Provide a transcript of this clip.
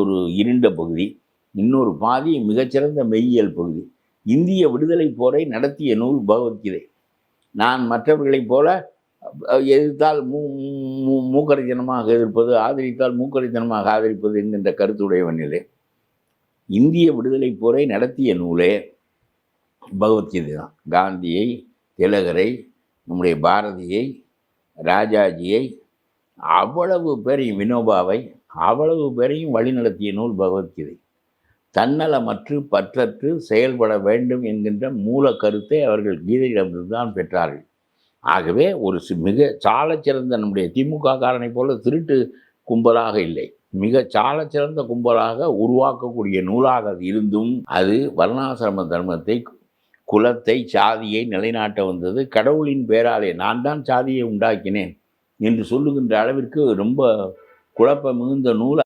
ஒரு இருண்ட பகுதி, இன்னொரு பாதி மிகச்சிறந்த மெய்யியல் பகுதி. இந்திய விடுதலை போரை நடத்திய நூல் பகவத்கீதை. நான் மற்றவர்களைப் போல எதிர்த்தால் மூக்கரித்தனமாக எதிர்ப்பது, ஆதரித்தால் மூக்கரித்தனமாக ஆதரிப்பது என்கின்ற கருத்துடையவன் இல்லை. இந்திய விடுதலை போரை நடத்திய நூலே பகவத்கீதை தான். காந்தியை, திலகரை, நம்முடைய பாரதியை, ராஜாஜியை, அவ்வளவு பேரையும், வினோபாவை, அவ்வளவு பேரையும் வழிநடத்திய நூல் பகவத்கீதை. தன்னலமற்று பற்றற்று செயல்பட வேண்டும் என்கின்ற மூல கருத்தை அவர்கள் கீதையிடமிருந்து தான் பெற்றார்கள். ஆகவே ஒரு மிக சாலச்சிறந்த நம்முடைய திமுக காரனை போல திருட்டு கும்பலாக இல்லை, மிக சாலச்சிறந்த கும்பலாக உருவாக்கக்கூடிய நூலாக அது இருந்தும் அது வர்ணாசிரம தர்மத்தை, குலத்தை, சாதியை நிலைநாட்ட வந்தது. கடவுளின் பேராலே நான் தான் சாதியை உண்டாக்கினேன் என்று சொல்லுகின்ற அளவிற்கு ரொம்ப குழப்பம் மிகுந்த நூல்.